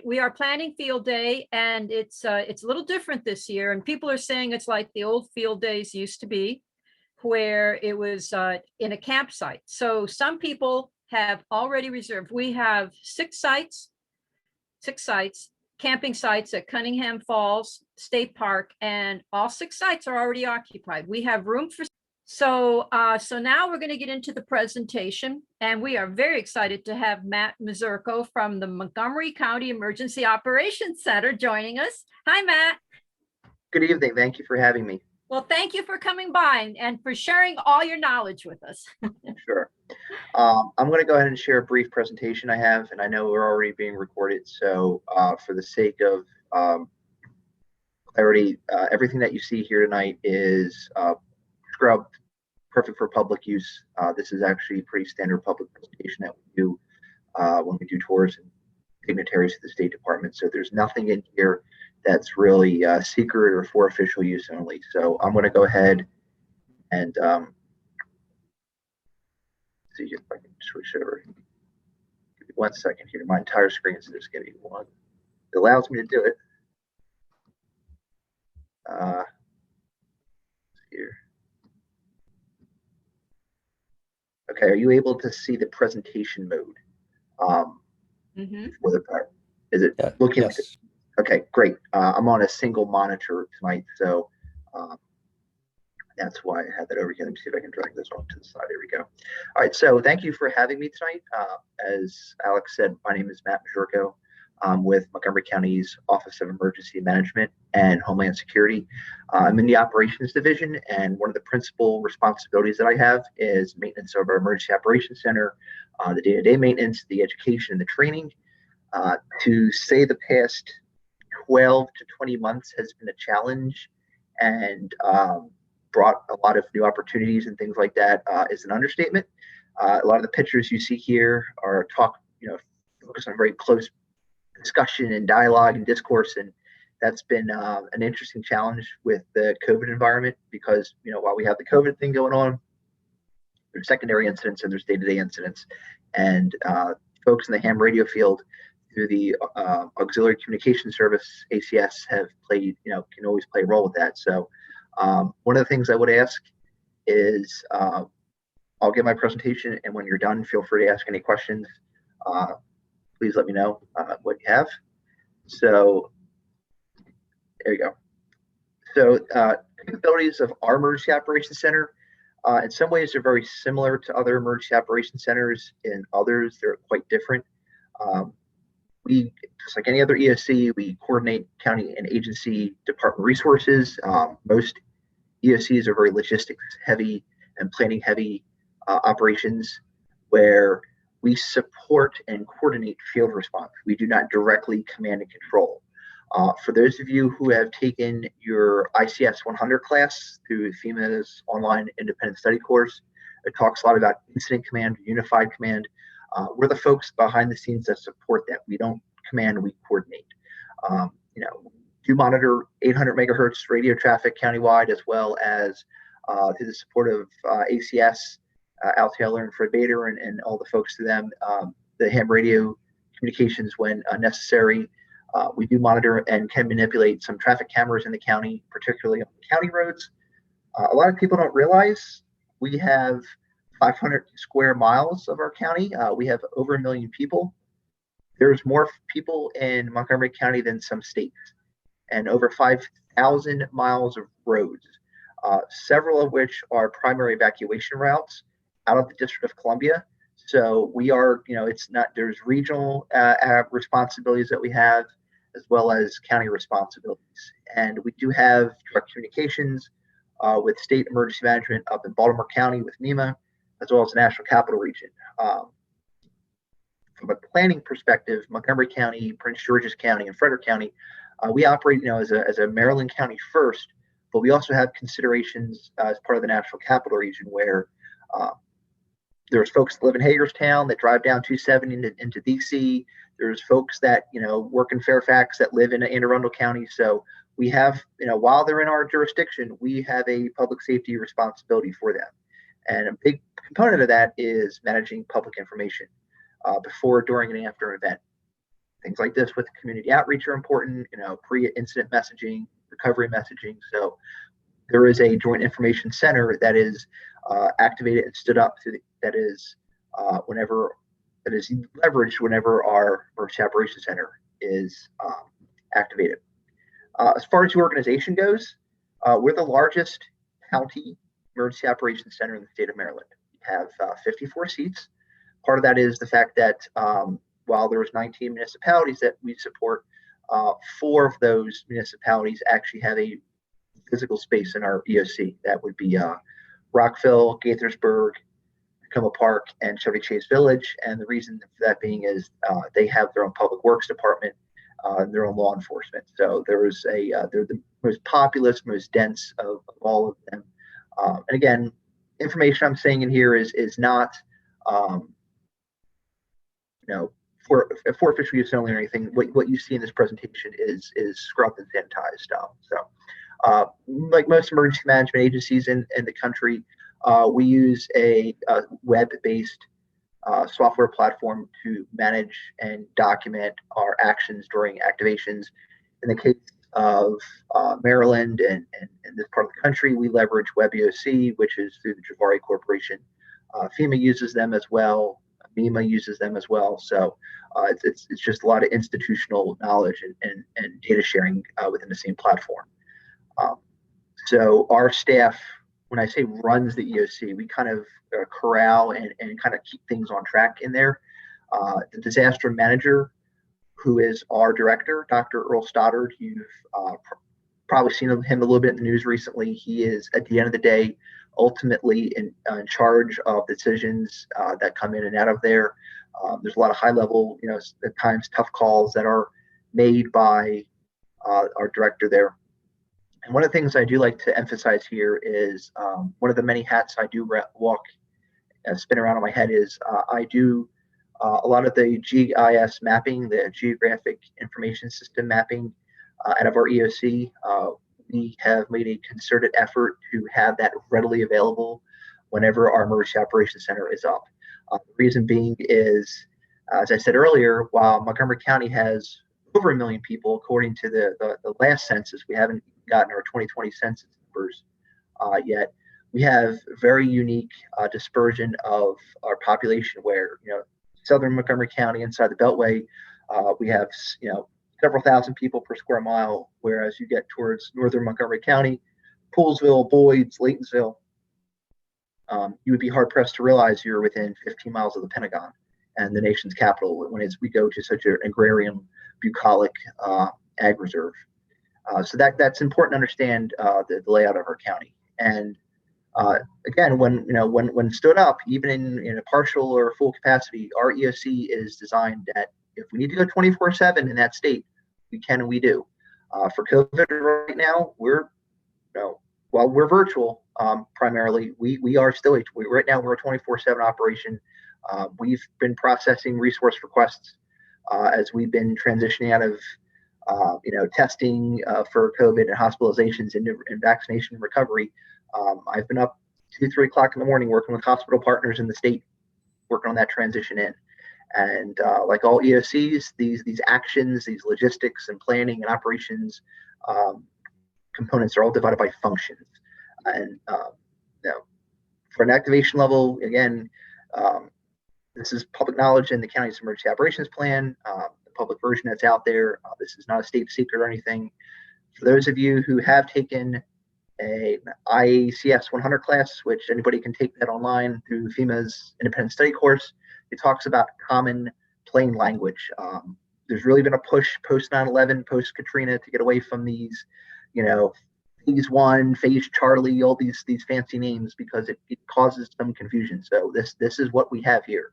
We are planning field day, and it's a little different this year. And people are saying it's like the old field days used to be, where it was in a campsite. So some people have already reserved. We have six sites, camping sites at Cunningham Falls State Park, and all six sites are already occupied. We have room for. So now we're going to get into the presentation, and we are very excited to have Matt Miziorko from the Montgomery County Emergency Operations Center joining us. Hi, Matt. Good evening. Thank you for having me. Well, thank you for coming by and for sharing all your knowledge with us. Sure. I'm going to go ahead and share a brief presentation I have, and I know we're already being recorded. So for the sake of clarity, everything that you see here tonight is scrubbed, perfect for public use. This is actually a pretty standard public presentation that we do when we do tours and dignitaries of the State Department. So there's nothing in here that's really secret or for official use only. So I'm going to go ahead and see if I can switch over. Give me 1 second here. My entire screen is just giving me one. It allows me to do it. Here. Okay, are you able to see the presentation mode? For the part? Is it looking like it? Okay, great. I'm on a single monitor tonight, so that's why I had that over here. Let me see if I can drag this off to the side. There we go. All right, so thank you for having me tonight. As Alex said, my name is Matt Miziorko. I'm with Montgomery County's Office of Emergency Management and Homeland Security. I'm in the Operations Division, and one of the principal responsibilities that I have is maintenance of our Emergency Operations Center, the day-to-day maintenance, the education, and the training. To say the past 12 to 20 months has been a challenge and brought a lot of new opportunities and things like that is an understatement. A lot of the pictures you see here are focus on very close discussion and dialogue and discourse, and that's been an interesting challenge with the COVID environment because while we have the COVID thing going on, there's secondary incidents and there's day-to-day incidents, and folks in the ham radio field through the Auxiliary Communication Service ACS have played can always play a role with that. So one of the things I would ask is I'll give my presentation, and when you're done, feel free to ask any questions. Please let me know what you have. So there you go. So capabilities of our Emergency Operations Center, in some ways they're very similar to other emergency operations centers. In others, they're quite different. We, just like any other EOC, we coordinate county and agency department resources. Most EOCs are very logistics heavy and planning heavy operations where we support and coordinate field response. We do not directly command and control. For those of you who have taken your ICS 100 class through FEMA's online independent study course, it talks a lot about incident command, unified command. We're the folks behind the scenes that support that. We don't command, we coordinate. Do monitor 800 megahertz radio traffic countywide, as well as through the support of ACS, Al Taylor and Fred Bader and all the folks to them, the ham radio communications when necessary. We do monitor and can manipulate some traffic cameras in the county, particularly on county roads. A lot of people don't realize we have 500 square miles of our county. We have over 1 million people. There's more people in Montgomery County than some states, and over 5,000 miles of roads, several of which are primary evacuation routes out of the District of Columbia. So we are, there's regional responsibilities that we have, as well as county responsibilities. And we do have direct communications with state emergency management up in Baltimore County with NEMA, as well as the National Capital Region. From a planning perspective, Montgomery County, Prince George's County, and Frederick County, we operate, as a Maryland county first, but we also have considerations as part of the National Capital Region where there's folks that live in Hagerstown that drive down 270 into DC. There's folks that, work in Fairfax that live in Anne Arundel County. So we have, while they're in our jurisdiction, we have a public safety responsibility for them. And a big component of that is managing public information before, during, and after an event. things like this with community outreach are important, pre-incident messaging, recovery messaging. So there is a joint information center that is activated and stood up that is leveraged whenever our emergency operations center is activated. As far as the organization goes, we're the largest county emergency operations center in the state of Maryland. We have 54 seats. Part of that is the fact that while there's 19 municipalities that we support, 4 of those municipalities actually have a physical space in our EOC. That would be Rockville, Gaithersburg, Tacoma Park, and Chevy Chase Village. And the reason for that being is they have their own public works department, their own law enforcement. So they're the most populous, most dense of all of them. And again, information I'm saying in here is not, for official use only or anything. What you see in this presentation is scrubbed and sanitized stuff. So, like most emergency management agencies in the country, we use a web-based software platform to manage and document our actions during activations. In the case of Maryland and this part of the country, we leverage WebEOC, which is through the Javari Corporation. FEMA uses them as well. MEMA uses them as well. So it's just a lot of institutional knowledge and data sharing within the same platform. So our staff, when I say runs the EOC, we kind of corral and kind of keep things on track in there. The disaster manager, who is our director, Dr. Earl Stoddard, you've probably seen him a little bit in the news recently. He is, at the end of the day, ultimately in charge of decisions that come in and out of there. There's a lot of high level, at times tough calls that are made by our director there. And one of the things I do like to emphasize here is one of the many hats I do spin around on my head is I do a lot of the GIS mapping, the Geographic Information System mapping out of our EOC. We have made a concerted effort to have that readily available whenever our Emergency Operations Center is up. The reason being is, as I said earlier, while Montgomery County has over 1 million people, according to the last census, we haven't gotten our 2020 census numbers yet. We have very unique dispersion of our population where, southern Montgomery County inside the Beltway, we have, several thousand people per square mile, whereas you get towards northern Montgomery County, Poolesville, Boyds, Laytonsville, you would be hard pressed to realize you're within 15 miles of the Pentagon and the nation's capital when we go to such an agrarian, bucolic ag reserve. So that's important to understand the layout of our county. And again, when stood up, even in a partial or full capacity, our EOC is designed that if we need to go 24/7 in that state, we can and we do. For COVID right now, while we're virtual primarily, we are still right now we're a 24/7 operation. We've been processing resource requests as we've been transitioning out of testing for COVID and hospitalizations and vaccination and recovery. I've been up 2-3 o'clock in the morning working with hospital partners in the state, working on that transition in. And like all EOCs, these actions, these logistics and planning and operations components are all divided by functions. And for an activation level, again, this is public knowledge in the county's emergency operations plan, the public version that's out there. This is not a state secret or anything. For those of you who have taken a IACS 100 class, which anybody can take that online through FEMA's independent study course, it talks about common plain language. There's really been a push post 9/11, post Katrina to get away from these, phase 1, phase Charlie, all these fancy names because it causes some confusion. So this is what we have here.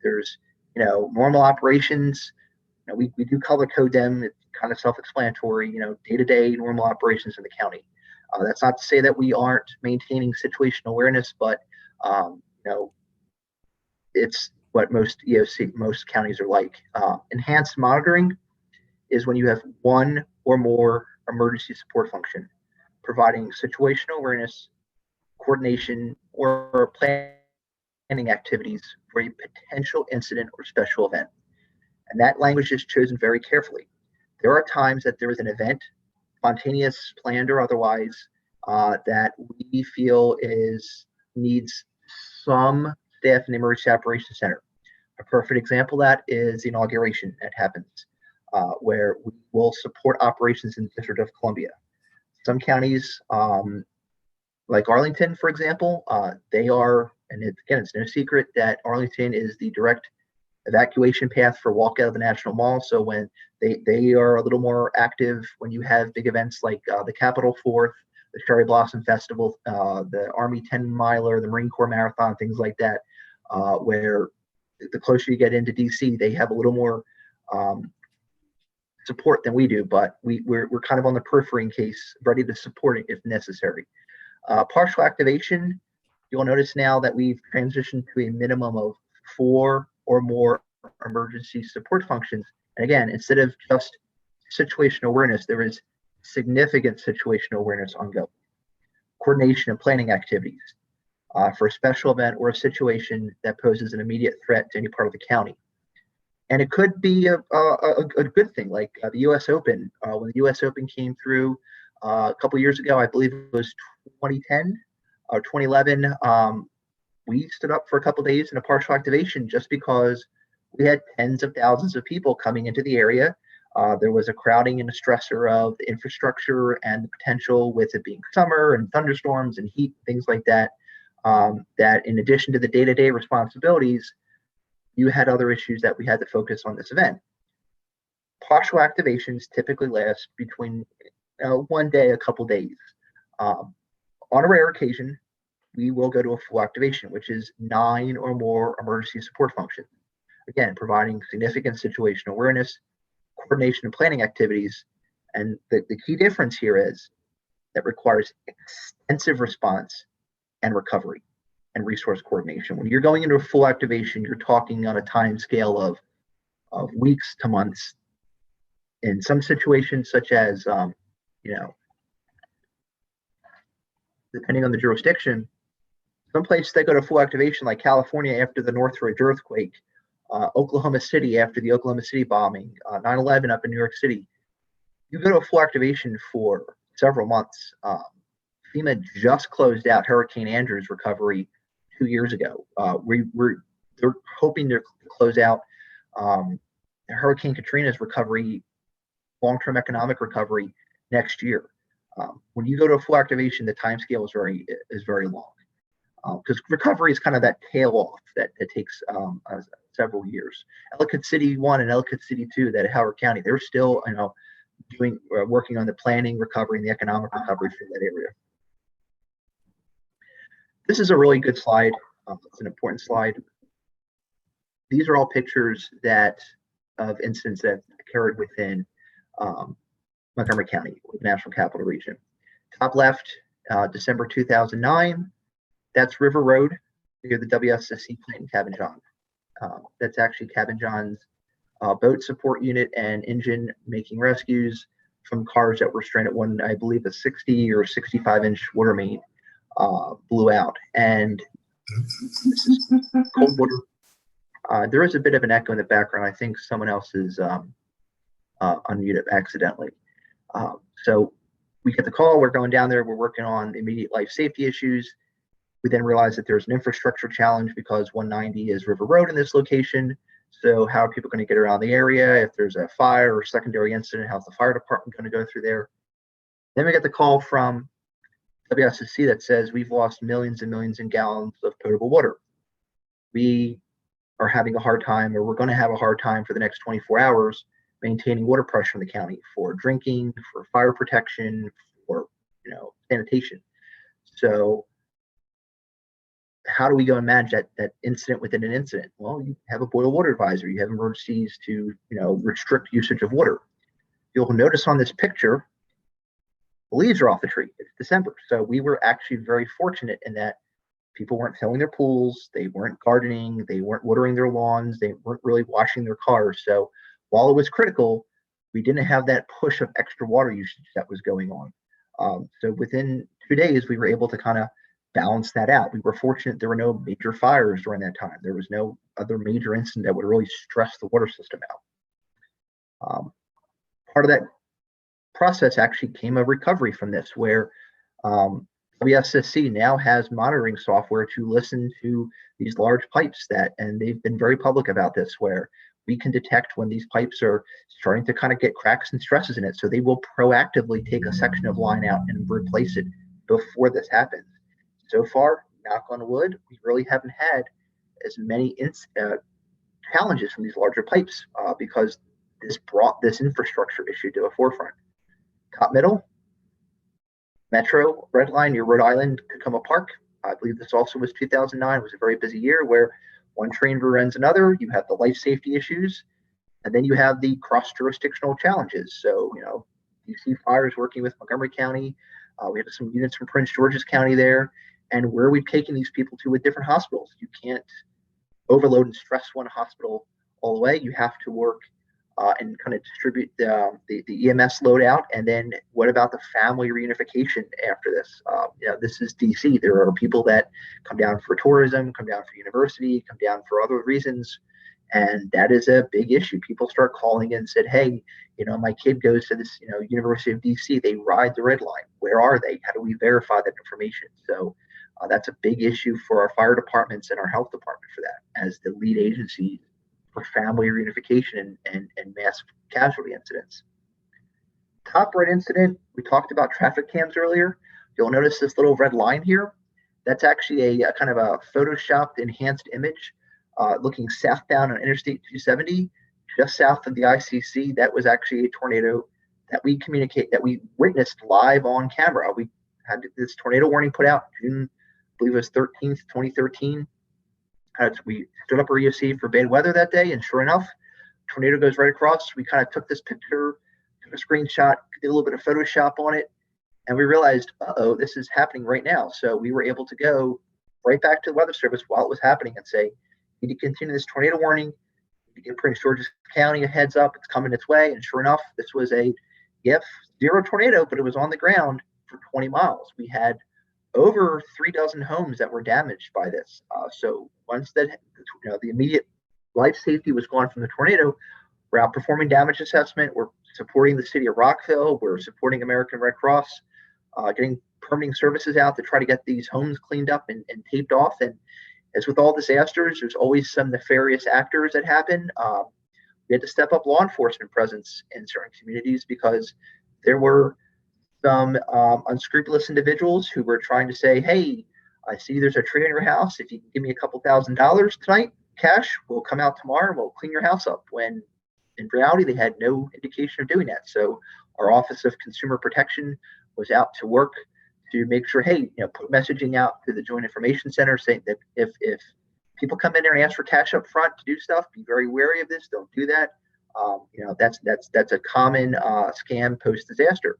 There's normal operations. We do color code them. It's kind of self-explanatory. Day-to-day normal operations in the county. That's not to say that we aren't maintaining situational awareness, but it's what most counties are like. Enhanced monitoring is when you have one or more emergency support function, providing situational awareness, coordination, or planning activities for a potential incident or special event. And that language is chosen very carefully. There are times that there is an event, spontaneous, planned or otherwise, that we feel needs some staff in the Emergency Operations Center. A perfect example of that is the inauguration that happens, where we will support operations in the District of Columbia. Some counties, like Arlington, for example, they are, and it's no secret that Arlington is the direct evacuation path for walkout of the National Mall. So when they are a little more active when you have big events like the Capitol 4th, the Cherry Blossom Festival, the Army 10 miler, the Marine Corps Marathon, things like that, where the closer you get into DC, they have a little more support than we do, but we're kind of on the periphery in case, ready to support it if necessary. Partial activation, you'll notice now that we've transitioned to a minimum of 4 or more emergency support functions. And again, instead of just situational awareness, there is significant situational awareness ongoing. Coordination and planning activities for a special event or a situation that poses an immediate threat to any part of the county. And it could be a good thing, like the U.S. Open. When the U.S. Open came through a couple years ago, I believe it was 2010 or 2011, we stood up for a couple days in a partial activation just because we had tens of thousands of people coming into the area. There was a crowding and a stressor of the infrastructure and the potential with it being summer and thunderstorms and heat, things like that, that in addition to the day-to-day responsibilities, you had other issues that we had to focus on this event. Partial activations typically last between one day, a couple days. On a rare occasion, we will go to a full activation, which is 9 or more emergency support functions. Again, providing significant situational awareness, coordination and planning activities. And the key difference here is that requires extensive response and recovery and resource coordination. When you're going into a full activation, you're talking on a time scale of weeks to months. In some situations, such as, depending on the jurisdiction, some places that go to full activation, like California after the Northridge earthquake, Oklahoma City after the Oklahoma City bombing, 9/11 up in New York City, you go to a full activation for several months. FEMA just closed out Hurricane Andrew's recovery 2 years ago. They're hoping to close out Hurricane Katrina's recovery, long-term economic recovery next year. When you go to a full activation, the time scale is very long. Because recovery is kind of that tail off that takes several years. Ellicott City 1 and Ellicott City 2, that Howard County, they're still working on the planning, recovery, and the economic recovery for that area. This is a really good slide. It's an important slide. These are all pictures of incidents that occurred within Montgomery County, the National Capital Region. Top left, December 2009. That's River Road near the WSSC plant in Cabin John. That's actually Cabin John's boat support unit and engine making rescues from cars that were stranded. One, I believe, a 60 or 65-inch water main blew out. And this is cold water. There is a bit of an echo in the background. I think someone else is unmuted accidentally. So we get the call. We're going down there. We're working on immediate life safety issues. We then realize that there's an infrastructure challenge because 190 is River Road in this location. So how are people going to get around the area? If there's a fire or secondary incident, how's the fire department going to go through there? Then we get the call from WSSC that says we've lost millions and millions of gallons of potable water. We are having a hard time, or we're going to have a hard time for the next 24 hours maintaining water pressure in the county for drinking, for fire protection, for sanitation. So how do we go and manage that incident within an incident? Well, you have a boil water advisor. You have emergencies to restrict usage of water. You'll notice on this picture, the leaves are off the tree. It's December. So we were actually very fortunate in that people weren't filling their pools. They weren't gardening. They weren't watering their lawns. They weren't really washing their cars. So while it was critical, we didn't have that push of extra water usage that was going on. So within 2 days, we were able to kind of balance that out. We were fortunate there were no major fires during that time. There was no other major incident that would really stress the water system out. Part of that process actually came a recovery from this, where WSSC now has monitoring software to listen to these large pipes and they've been very public about this, where we can detect when these pipes are starting to kind of get cracks and stresses in it. So they will proactively take a section of line out and replace it before this happens. So far, knock on wood, we really haven't had as many challenges from these larger pipes because this brought this infrastructure issue to the forefront. Top Middle, Metro, Red Line near Rhode Island, Tacoma Park. I believe this also was 2009. It was a very busy year where one train rear-ends another. You have the life safety issues, and then you have the cross-jurisdictional challenges. So, DC Fire is working with Montgomery County. We have some units from Prince George's County there, and where we've taken these people to with different hospitals. You can't overload and stress one hospital all the way. You have to work and kind of distribute the EMS load out. And then what about the family reunification after this? This is DC. There are people that come down for tourism, come down for university, come down for other reasons. And that is a big issue. People start calling in and said, hey, my kid goes to this, University of DC. They ride the red line. Where are they? How do we verify that information? So that's a big issue for our fire departments and our health department for that, as the lead agency for family reunification and mass casualty incidents. Top right incident, we talked about traffic cams earlier. You'll notice this little red line here. That's actually a kind of a photoshopped enhanced image looking southbound on Interstate 270, just south of the ICC. That was actually a tornado that we witnessed live on camera. We had this tornado warning put out June, I believe it was 13th, 2013. We stood up our EOC for bad weather that day, and sure enough, tornado goes right across. We kind of took this picture, took a screenshot, did a little bit of Photoshop on it, and we realized, this is happening right now. So we were able to go right back to the Weather Service while it was happening and say, you need to continue this tornado warning. You need to give Prince George's County a heads up. It's coming its way. And sure enough, this was a zero tornado, but it was on the ground for 20 miles. We had over 36 homes that were damaged by this. So once that, the immediate life safety was gone from the tornado, we're outperforming damage assessment. We're supporting the city of Rockville. We're supporting American Red Cross, getting permitting services out to try to get these homes cleaned up and taped off. And as with all disasters, there's always some nefarious actors that happen. We had to step up law enforcement presence in certain communities because there were some unscrupulous individuals who were trying to say, hey, I see there's a tree in your house. If you can give me a couple $1,000s tonight, cash, we'll come out tomorrow and we'll clean your house up. When in reality, they had no indication of doing that. So our Office of Consumer Protection was out to work to make sure, hey, put messaging out to the Joint Information Center saying that if people come in there and ask for cash up front to do stuff, be very wary of this. Don't do that. That's a common scam post-disaster.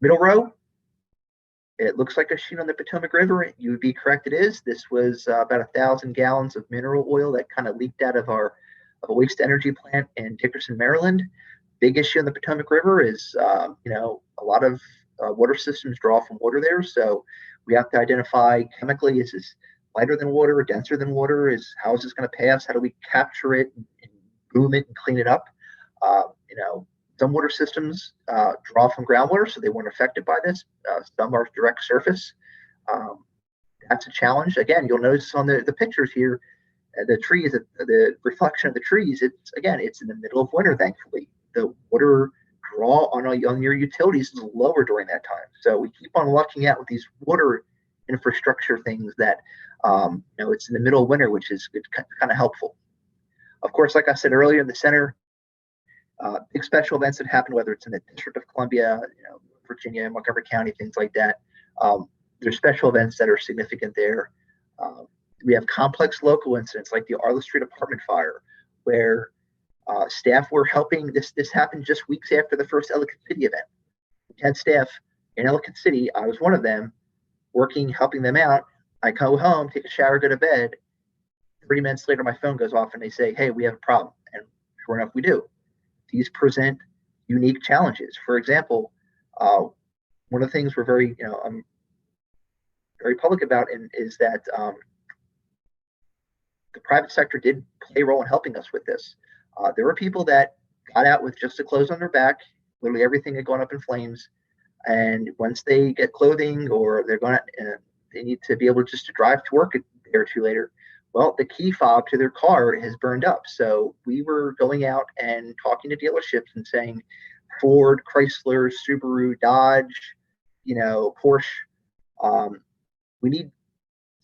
Middle row, it looks like a sheet on the Potomac River. You would be correct, it is. This was about 1,000 gallons of mineral oil that kind of leaked out of a waste energy plant in Dickerson, Maryland. Big issue on the Potomac River is, a lot of water systems draw from water there. So we have to identify chemically, is this lighter than water or denser than water? How is this going to pass? How do we capture it and boom it and clean it up? Some water systems draw from groundwater, so they weren't affected by this. Some are direct surface. That's a challenge. Again, you'll notice on the pictures here, the trees, the reflection of the trees, it's in the middle of winter, thankfully. The water draw on your utilities is lower during that time. So we keep on lucking out with these water infrastructure things that, it's in the middle of winter, which is kind of helpful. Of course, like I said earlier, in the center, big special events that happen, whether it's in the District of Columbia, Virginia, Montgomery County, things like that. There's special events that are significant there. We have complex local incidents like the Arlen Street apartment fire, where staff were helping. This happened just weeks after the first Ellicott City event. 10 staff in Ellicott City, I was one of them, helping them out. I go home, take a shower, go to bed. 30 minutes later, my phone goes off and they say, hey, we have a problem. And sure enough, we do. These present unique challenges. For example, one of the things we're very public about is that the private sector did play a role in helping us with this. There were people that got out with just the clothes on their back. Literally everything had gone up in flames. And once they get clothing or they need to be able just to drive to work a day or two later, well, the key fob to their car has burned up. So we were going out and talking to dealerships and saying, Ford, Chrysler, Subaru, Dodge, Porsche, we need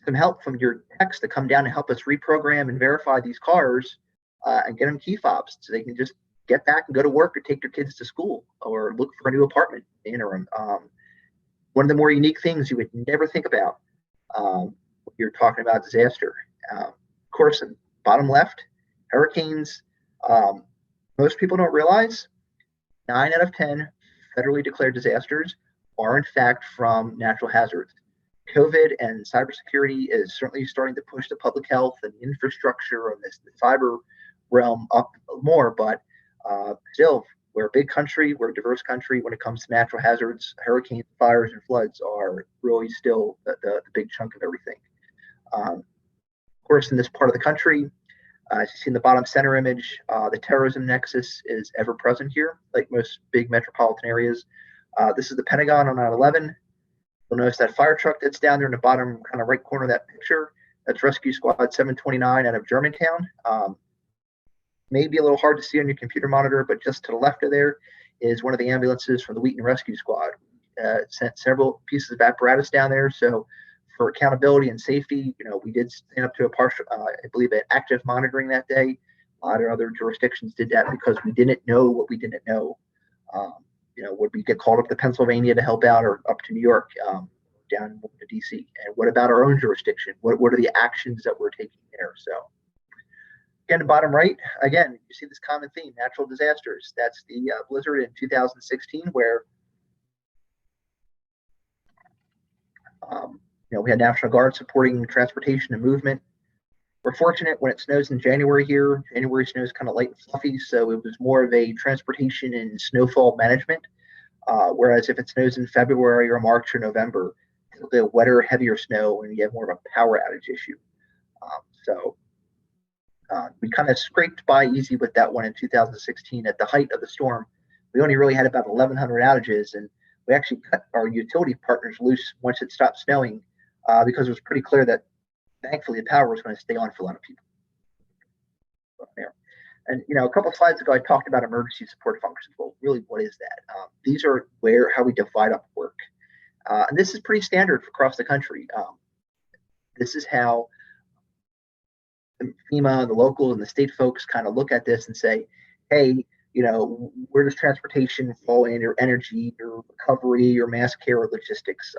some help from your techs to come down and help us reprogram and verify these cars and get them key fobs so they can just get back and go to work or take their kids to school or look for a new apartment in the interim. One of the more unique things you would never think about when you're talking about disaster. Of course, in bottom left, hurricanes. Most people don't realize 9 out of 10 federally declared disasters are in fact from natural hazards. COVID and cybersecurity is certainly starting to push the public health and infrastructure and the cyber realm up more, but still, we're a big country, we're a diverse country. When it comes to natural hazards, hurricanes, fires, and floods are really still the big chunk of everything. Of course, in this part of the country, as you see in the bottom center image, the terrorism nexus is ever present here, like most big metropolitan areas. This is the Pentagon on 9/11. You'll notice that fire truck that's down there in the bottom kind of right corner of that picture. That's Rescue Squad 729 out of Germantown. May be a little hard to see on your computer monitor, but just to the left of there is one of the ambulances from the Wheaton Rescue Squad. Sent several pieces of apparatus down there. So for accountability and safety, we did stand up to a partial, I believe, an active monitoring that day. A lot of other jurisdictions did that because we didn't know what we didn't know. Would we get called up to Pennsylvania to help out or up to New York, down to DC? And what about our own jurisdiction? What are the actions that we're taking there? So again, the bottom right, again, you see this common theme, natural disasters. That's the blizzard in 2016 where we had National Guard supporting transportation and movement. We're fortunate when it snows in January here. January snow is kind of light and fluffy, so it was more of a transportation and snowfall management. Whereas if it snows in February or March or November, it'll be a wetter, heavier snow, and you have more of a power outage issue. We kind of scraped by easy with that one in 2016 at the height of the storm. We only really had about 1,100 outages, and we actually cut our utility partners loose once it stopped snowing because it was pretty clear that thankfully the power was going to stay on for a lot of people. And a couple of slides ago, I talked about emergency support functions. Well, really, what is that? These are how we divide up work, and this is pretty standard across the country. This is how FEMA, the local, and the state folks kind of look at this and say, hey, where does transportation fall in, your energy, your recovery, your mass care, or logistics?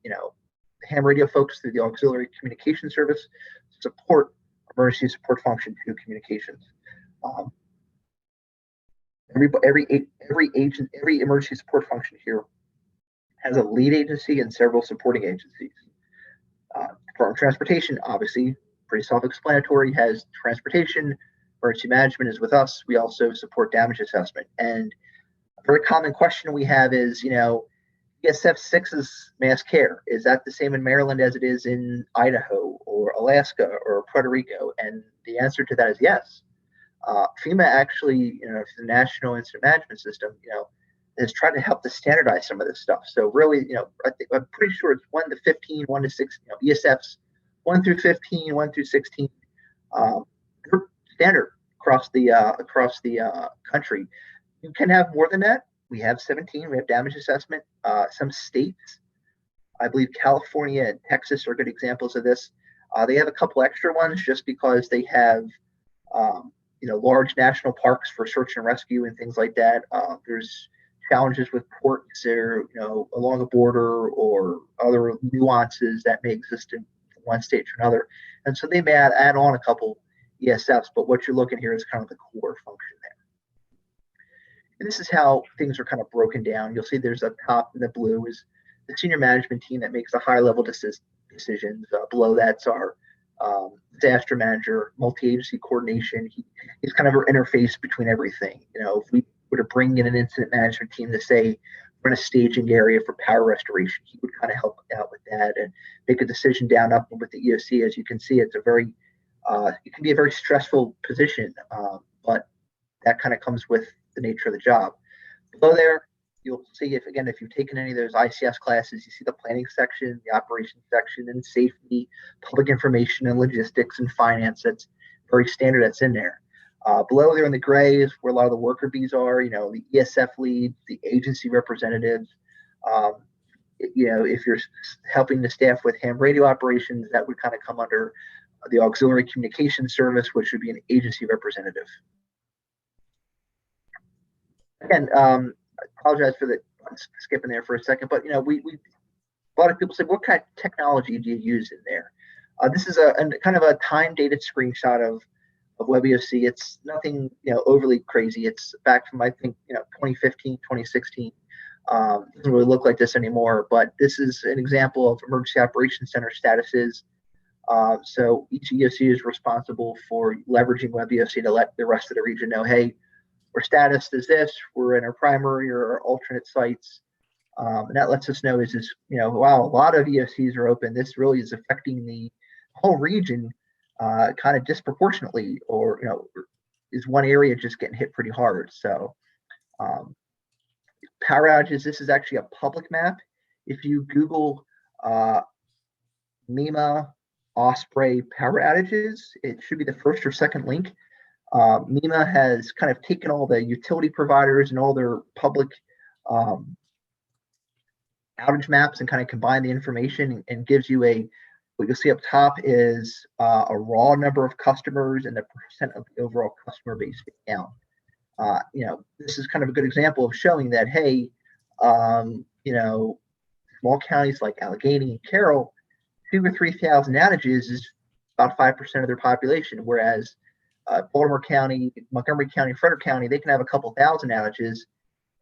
The ham radio folks through the auxiliary communication service support emergency support function through communications. Every emergency support function here has a lead agency and several supporting agencies. Department of Transportation, obviously, pretty self-explanatory, has transportation. Emergency management is with us. We also support damage assessment. And a very common question we have is, ESF 6's mass care, is that the same in Maryland as it is in Idaho or Alaska or Puerto Rico? And the answer to that is yes. FEMA actually, the National Incident Management System, has tried to help to standardize some of this stuff. So really, I'm pretty sure it's 1 to 15, 1 to 6, ESFs 1 through 15, 1 through 16, they're standard across the country. You can have more than that. We have 17. We have damage assessment. Some states, I believe California and Texas are good examples of this. They have a couple extra ones just because they have, large national parks for search and rescue and things like that. There's challenges with ports there, along a border or other nuances that may exist in one state to another. And so they may add on a couple ESFs, but what you're looking here is kind of the core function there. And this is how things are kind of broken down. You'll see there's a top in the blue is the senior management team that makes the high level decisions. Below that's our disaster manager, multi-agency coordination. He's kind of our interface between everything. If we were to bring in an incident management team to say we're in a staging area for power restoration, he would kind of help out with that and make a decision down up with the EOC. As you can see, it's it can be a very stressful position, but that kind of comes with the nature of the job. Below there, you'll see if you've taken any of those ICS classes, you see the planning section, the operations section, and safety, public information, and logistics and finance. That's very standard. That's in there. Below there in the gray is where a lot of the worker bees are. The ESF leads, the agency representatives. If you're helping the staff with ham radio operations, that would kind of come under the auxiliary communication service, which would be an agency representative. Again, I apologize for skipping there for a second, but a lot of people say, what kind of technology do you use in there? This is a kind of a time-dated screenshot of WebEOC. It's nothing overly crazy. It's back from, I think, 2015, 2016. Doesn't really look like this anymore, but this is an example of emergency operations center statuses. So each EOC is responsible for leveraging WebEOC to let the rest of the region know, hey, our status is this, we're in our primary or our alternate sites. And that lets us know wow, a lot of EOCs are open. This really is affecting the whole region kind of disproportionately, or, is one area just getting hit pretty hard. So power outages, this is actually a public map. If you Google MEMA Osprey power outages, it should be the first or second link. MEMA has kind of taken all the utility providers and all their public outage maps and kind of combined the information and gives you what you'll see up top is a raw number of customers and the percent of the overall customer base down. This is kind of a good example of showing that, hey, small counties like Allegheny and Carroll, 2,000 or 3,000 outages is about 5% of their population, whereas Baltimore County, Montgomery County, Frederick County, they can have a couple thousand outages,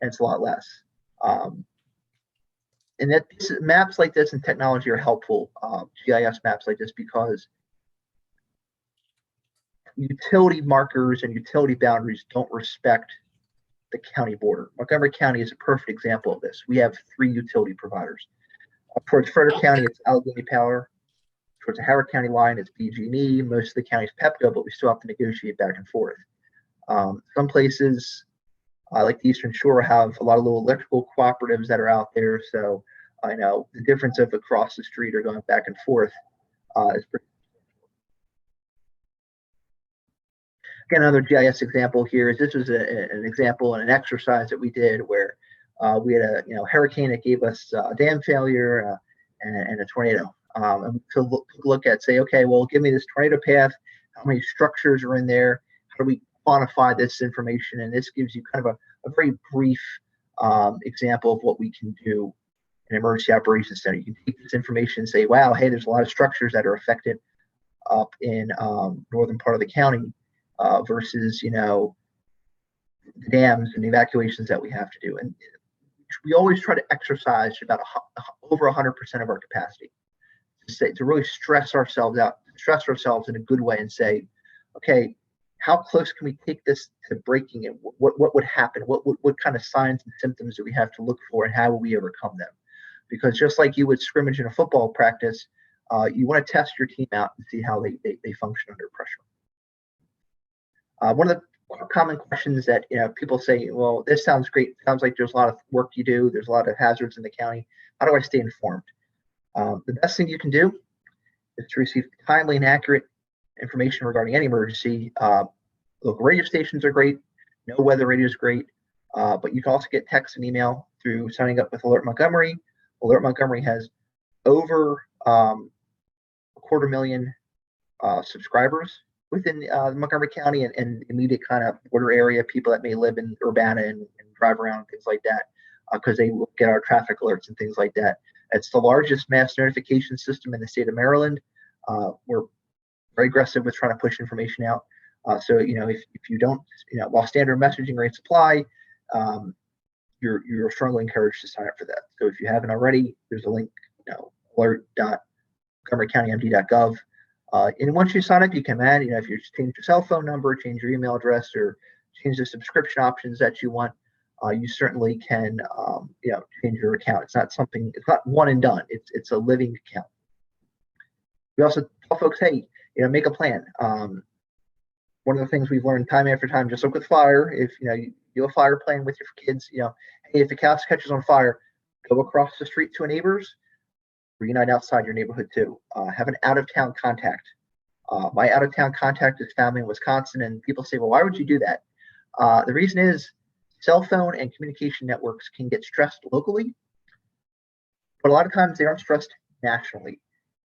and it's a lot less. And that maps like this and technology are helpful, GIS maps like this, because utility markers and utility boundaries don't respect the county border. Montgomery County is a perfect example of this. We have 3 utility providers. Towards Frederick County, it's Allegheny Power. Towards the Howard County line, it's BG&E. Most of the counties Pepco, but we still have to negotiate back and forth. Some places, like the Eastern Shore, have a lot of little electrical cooperatives that are out there. So I know the difference of across the street or going back and forth is pretty. Again, another GIS example here is this was an example and an exercise that we did where we had a hurricane that gave us a dam failure and a tornado. And to look at, say, okay, well, give me this tornado path. How many structures are in there? How do we quantify this information? And this gives you kind of a very brief example of what we can do in emergency operations center. You can take this information and say, wow, hey, there's a lot of structures that are affected up in northern part of the county versus, the dams and the evacuations that we have to do. And we always try to exercise about over 100% of our capacity to really stress ourselves in a good way and say, okay, how close can we take this to breaking it? What would happen? What kind of signs and symptoms do we have to look for, and how will we overcome them? Because just like you would scrimmage in a football practice, you want to test your team out and see how they function under pressure. One of the common questions that people say, well, this sounds great. Sounds like there's a lot of work you do. There's a lot of hazards in the county. How do I stay informed? The best thing you can do is to receive timely and accurate information regarding any emergency. Local radio stations are great. No weather radio is great. But you can also get text and email through signing up with Alert Montgomery. Alert Montgomery has over 250,000 subscribers within Montgomery County and immediate kind of border area, people that may live in Urbana and drive around, things like that, because they will get our traffic alerts and things like that. It's the largest mass notification system in the state of Maryland. We're very aggressive with trying to push information out. So, if you don't, while standard messaging rates apply, you're strongly encouraged to sign up for that. So if you haven't already, there's a link, alert.montgomerycountymd.gov. And once you sign up, you can add, if you change your cell phone number, change your email address, or change the subscription options that you want, you certainly can, change your account. It's not one and done. It's a living account. We also tell folks, hey, make a plan. One of the things we've learned time after time, just like with fire, if do a fire plan with your kids. Hey, if the house catches on fire, go across the street to a neighbor's, reunite outside your neighborhood too. Have an out-of-town contact. My out-of-town contact is family in Wisconsin, and people say, well, why would you do that? The reason is cell phone and communication networks can get stressed locally, but a lot of times they aren't stressed nationally.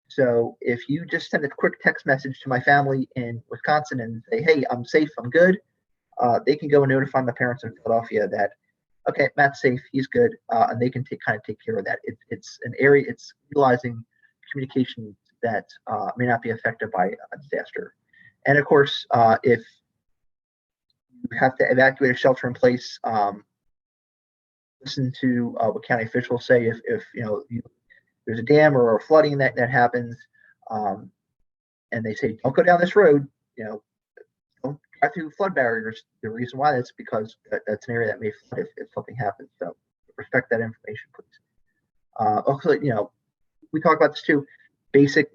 So if you just send a quick text message to my family in Wisconsin and say, hey, I'm safe, I'm good, they can go and notify my parents in Philadelphia that, okay, Matt's safe, he's good, and they can take care of that. It's an area, it's utilizing communication that may not be affected by a disaster. And of course, if you have to evacuate a shelter in place, listen to what county officials say. If there's a dam or flooding that happens, and they say don't go down this road, don't drive through flood barriers. The reason why that's because that's an area that may flood if something happens. So respect that information, please. Also, we talk about this too, basic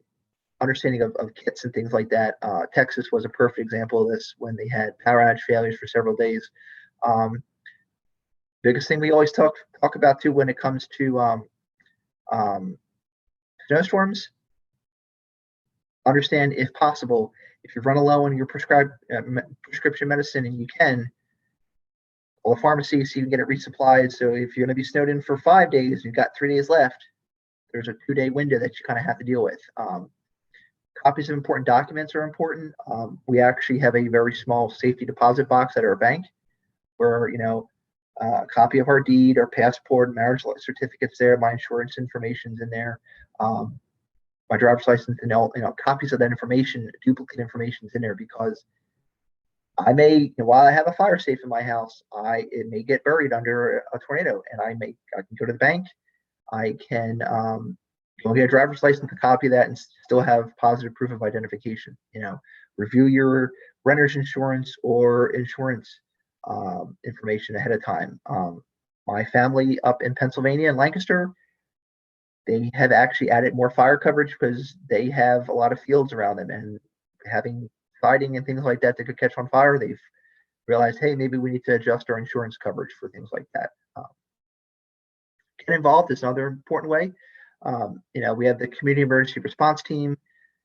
understanding of kits and things like that. Texas was a perfect example of this when they had power outage failures for several days. Biggest thing we always talk about too when it comes to snowstorms, understand if possible, if you run low on your prescription medicine and you can, call a pharmacy so you can get it resupplied. So if you're going to be snowed in for 5 days, you've got 3 days left, there's a 2-day window that you kind of have to deal with. Copies of important documents are important. We actually have a very small safety deposit box at our bank where, a copy of our deed, our passport, marriage certificates there, my insurance information's in there, my driver's license, and copies of that information, duplicate information's in there because I may, while I have a fire safe in my house, it may get buried under a tornado, and I can go to the bank, I can go get a driver's license, a copy of that, and still have positive proof of identification. Review your renter's insurance or insurance information ahead of time. My family up in Pennsylvania and Lancaster, they have actually added more fire coverage because they have a lot of fields around them, and having siding and things like that that could catch on fire, they've realized, hey, maybe we need to adjust our insurance coverage for things like that. Get involved is another important way. We have the community emergency response team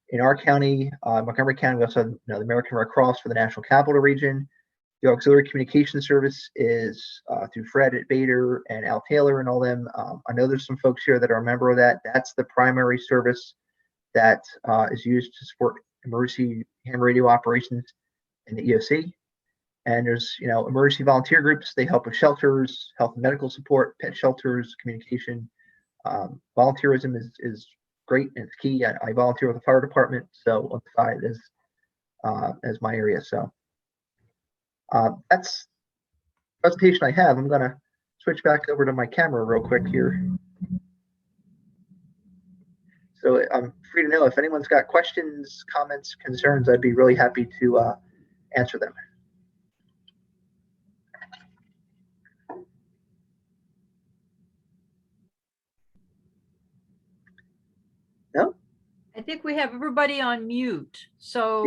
in our county, Montgomery County. We also have the American Red Cross for the National Capital Region. The Auxiliary Communication Service is through Fred at Bader and Al Taylor and all them. I know there's some folks here that are a member of that. That's the primary service that is used to support emergency ham radio operations in the EOC. And there's, emergency volunteer groups. They help with shelters, health and medical support, pet shelters, communication. Volunteerism is great and it's key. I volunteer with the fire department, so on the side as my area. So that's the presentation I have. I'm gonna switch back over to my camera real quick here. So I'm free to know if anyone's got questions, comments, concerns. I'd be really happy to answer them. No? I think we have everybody on mute. So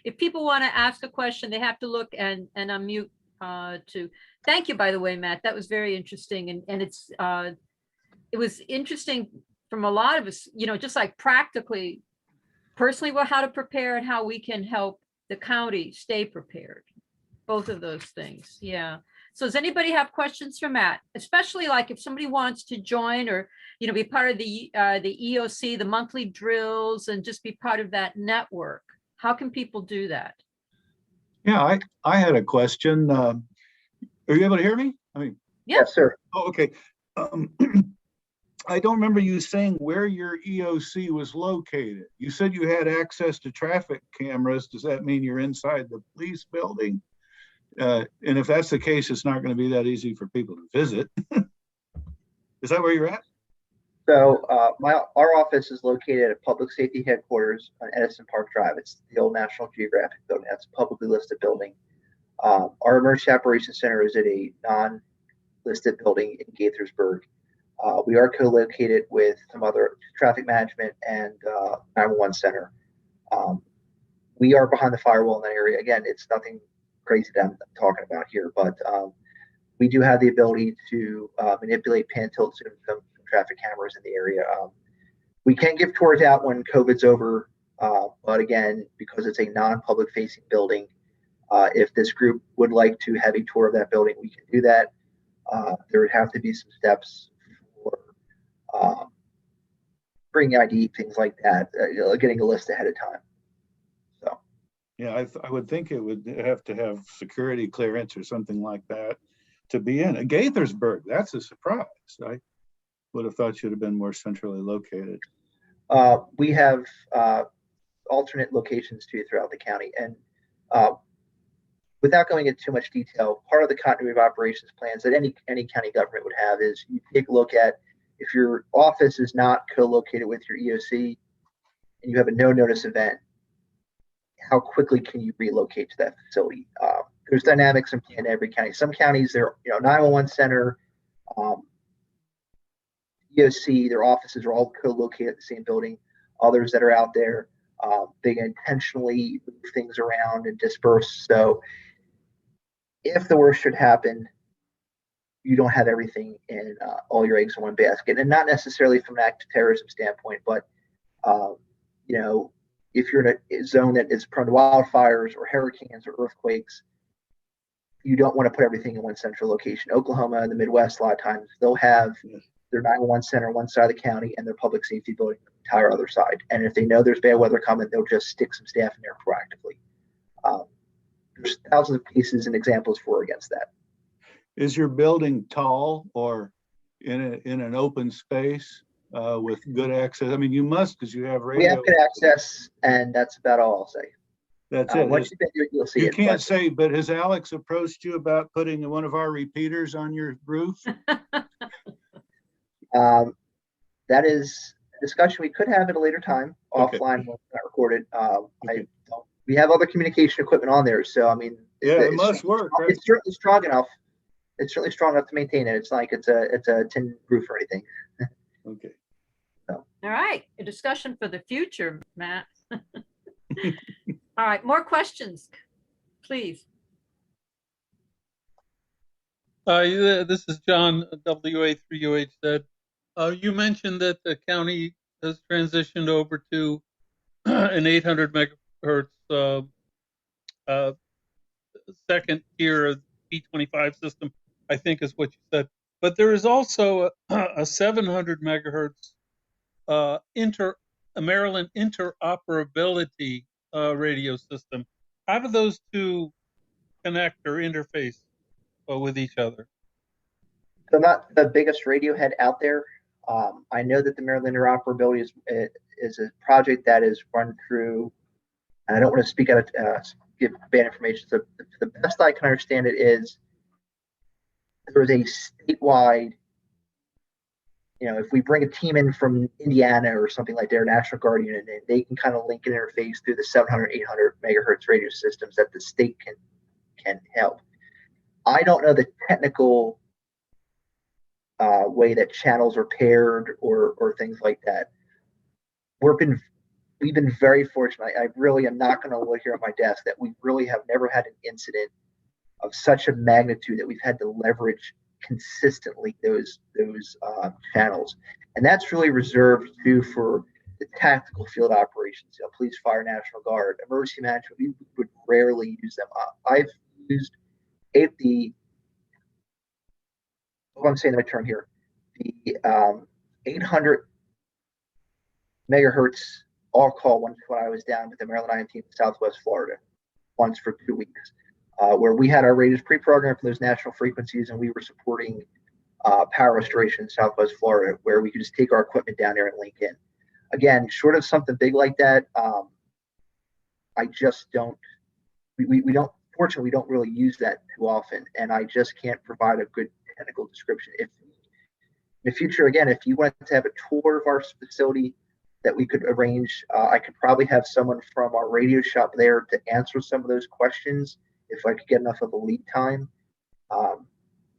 if people want to ask a question, they have to look and unmute to. Thank you, by the way, Matt. That was very interesting. And it was interesting from a lot of us, just like practically, personally, how to prepare and how we can help the county stay prepared. Both of those things. Yeah. So does anybody have questions for Matt? Especially like if somebody wants to join or, be part of the EOC, the monthly drills, and just be part of that network. How can people do that? Yeah, I had a question. Are you able to hear me? Yes, sir. Oh, okay. I don't remember you saying where your EOC was located. You said you had access to traffic cameras. Does that mean you're inside the police building? And if that's the case, it's not going to be that easy for people to visit. Is that where you're at? So our office is located at Public Safety Headquarters on Edison Park Drive. It's the old National Geographic building. That's a publicly listed building. Our Emergency Operations Center is at a non-listed building in Gaithersburg. We are co-located with some other traffic management and 911 center. We are behind the firewall in that area. Again, it's nothing crazy that I'm talking about here, but we do have the ability to manipulate pan tilt zoom some traffic cameras in the area. We can give tours out when COVID's over, but again, because it's a non-public facing building, if this group would like to have a tour of that building, we can do that. There would have to be some steps for bringing ID, things like that, getting a list ahead of time. So, yeah, I would think it would have to have security clearance or something like that to be in. Gaithersburg, that's a surprise. I would have thought should have been more centrally located. we have alternate locations too throughout the county, and without going into too much detail, part of the continuity of operations plans that any county government would have is you take a look at if your office is not co-located with your EOC and you have a no-notice event, how quickly can you relocate to that facility? There's dynamics in plan in every county. Some counties, they're 911 center, EOC, their offices are all co-located at the same building. Others that are out there, they intentionally move things around and disperse. So if the worst should happen, you don't have everything in all your eggs in one basket, and not necessarily from an active terrorism standpoint, but if you're in a zone that is prone to wildfires or hurricanes or earthquakes, you don't want to put everything in one central location. Oklahoma and the Midwest, a lot of times, they'll have their 911 center on one side of the county and their public safety building on the entire other side. And if they know there's bad weather coming, they'll just stick some staff in there proactively. There's thousands of cases and examples for or against that. Is your building tall or in an open space with good access? I mean, you must, because you have radio. We have good access, and that's about all I'll say. That's it. Once you've been here, you'll see you it. Can't say, but has Alex approached you about putting one of our repeaters on your roof? That is a discussion we could have at a later time, Okay. offline, when it's not recorded. Okay. We have other communication equipment on there, so I mean, Yeah, it must work, right? It's certainly strong enough. It's certainly strong enough to maintain it. It's not like it's a tin roof or anything. Okay. All right, a discussion for the future, Matt. All right, more questions, please. This is John, WA3UHZ. You mentioned that the county has transitioned over to an 800 megahertz second tier P25 system, I think is what you said. But there is also a 700 megahertz Maryland interoperability radio system. How do those two connect or interface with each other? So I'm not the biggest radio head out there. I know that the Maryland interoperability is a project that is run through, and I don't want to speak out of give bad information. So the best I can understand it is there is a statewide, if we bring a team in from Indiana or something like their National Guard unit, and they can kind of link and interface through the 700, 800 megahertz radio systems that the state can help. I don't know the technical way that channels are paired or things like that. We've been very fortunate. I really am not going to look here at my desk that we really have never had an incident of such a magnitude that we've had to leverage consistently those channels, and that's really reserved too for the tactical field operations. Police, fire, National Guard, emergency management. We would rarely use them. I've used I'm saying the term here, the 800 megahertz all call once when I was down with the Maryland IMT in Southwest Florida once for 2 weeks, where we had our radios pre-programmed for those national frequencies, and we were supporting power restoration in Southwest Florida, where we could just take our equipment down there and link in. Again, short of something big like that, I just don't. We don't. Fortunately, we don't really use that too often, and I just can't provide a good technical description. If in the future, again, if you wanted to have a tour of our facility that we could arrange, I could probably have someone from our radio shop there to answer some of those questions if I could get enough of a lead time.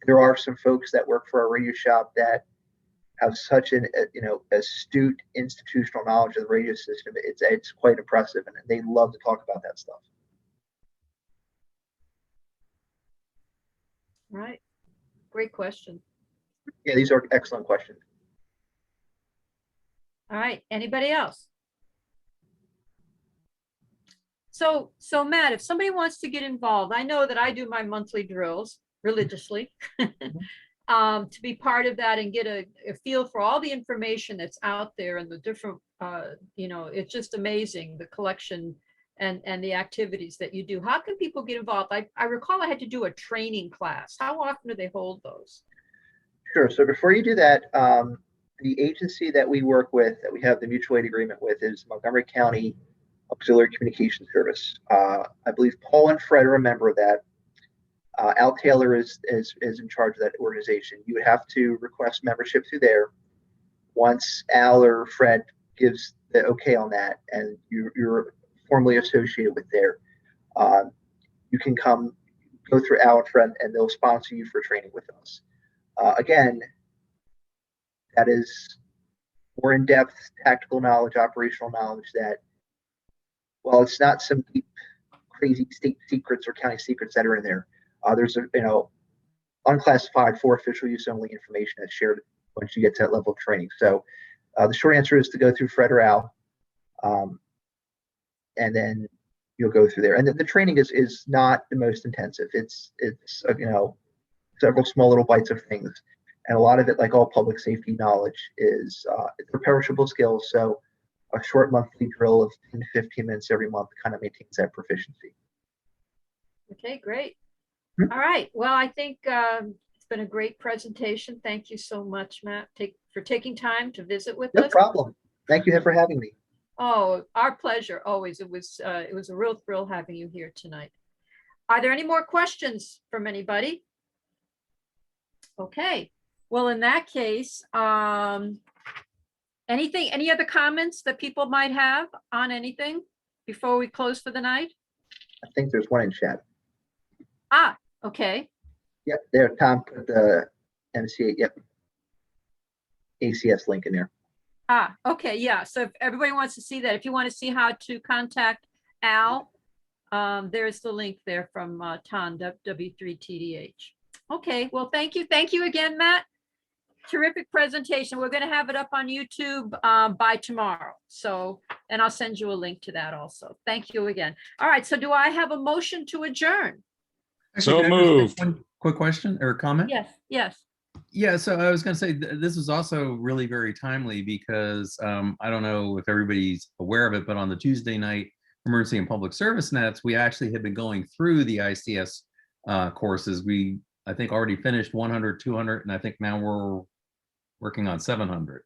There are some folks that work for our radio shop that have such an astute institutional knowledge of the radio system. It's quite impressive, and they love to talk about that stuff. right. Great question. Yeah, these are excellent questions. All right, anybody else? So Matt, if somebody wants to get involved, I know that I do my monthly drills religiously to be part of that and get a feel for all the information that's out there and the different, it's just amazing, the collection and the activities that you do. How can people get involved? I recall I had to do a training class. How often do they hold those? Sure. So before you do that, the agency that we work with, that we have the mutual aid agreement with, is Montgomery County Auxiliary Communication Service. I believe Paul and Fred are a member of that. Al Taylor is in charge of that organization. You would have to request membership through there. Once Al or Fred gives the okay on that, and you're formally associated with there, you can go through Al and Fred, and they'll sponsor you for training with us. Again, that is more in-depth tactical knowledge, operational knowledge that, well, it's not some deep, crazy state secrets or county secrets that are in there. There's unclassified for official use only information that's shared once you get to that level of training. So the short answer is to go through Fred or Al, and then you'll go through there. And the training is not the most intensive. It's several small little bites of things. And a lot of it, like all public safety knowledge, is they're perishable skills. So a short monthly drill of 10 to 15 minutes every month kind of maintains that proficiency. Okay, great. All right. Well, I think it's been a great presentation. Thank you so much, Matt, for taking time to visit with us. No problem. Thank you for having me. Oh, our pleasure. Always. It was a real thrill having you here tonight. Are there any more questions from anybody? Okay. Well, in that case, any other comments that people might have on anything before we close for the night? I think there's one in chat. Ah, okay. Yep, there. Tom put the MCA, ACS link in there. Ah, okay, yeah. So if everybody wants to see that, if you want to see how to contact Al, there's the link there from Tom, W3TDH. Okay, well, thank you. Thank you again, Matt. Terrific presentation. We're going to have it up on YouTube by tomorrow. So, and I'll send you a link to that also. Thank you again. All right, so do I have a motion to adjourn? So Actually, can I just make moved. one quick question or comment? Yes, yes. Yeah, so I was going to say this was also really very timely because I don't know if everybody's aware of it, but on the Tuesday night emergency and public service nets, we actually had been going through the ICS courses. We, I think, already finished 100, 200, and I think now we're working on 700.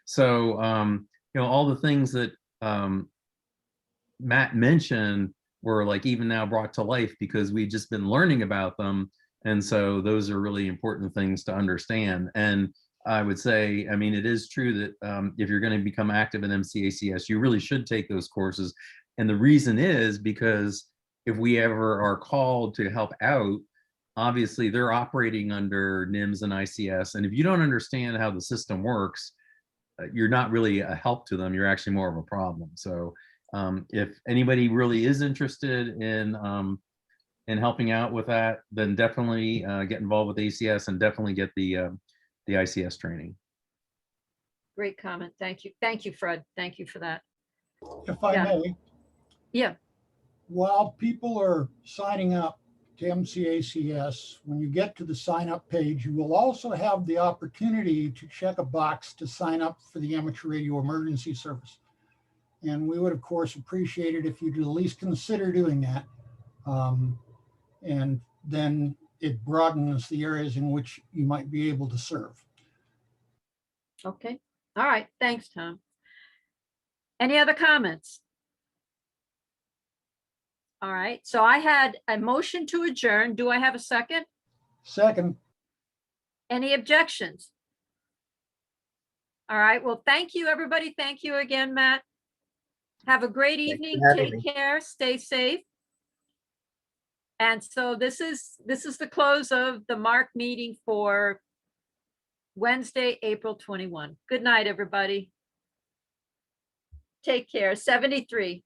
So, all the things that Matt mentioned were like even now brought to life because we've just been learning about them. And so those are really important things to understand. And I would say, I mean, it is true that if you're going to become active in MCACS, you really should take those courses. And the reason is because if we ever are called to help out, obviously they're operating under NIMS and ICS. And if you don't understand how the system works, you're not really a help to them. You're actually more of a problem. So if anybody really is interested in helping out with that, then definitely get involved with ACS and definitely get the ICS training. Great comment. Thank you. Thank you, Fred. Thank you for that. If I may. Yeah. While people are signing up to MCACS, when you get to the sign up page, you will also have the opportunity to check a box to sign up for the Amateur Radio Emergency Service. And we would, of course, appreciate it if you'd at least consider doing that. And then it broadens the areas in which you might be able to serve. Okay. All right. Thanks, Tom. Any other comments? All right. So I had a motion to adjourn. Do I have a second? Second. Any objections? All right. Well, thank you, everybody. Thank you again, Matt. Have a great evening. Take care. Stay safe. And so this is the close of the MARC meeting for Wednesday, April 21. Good night, everybody. Take care. 73.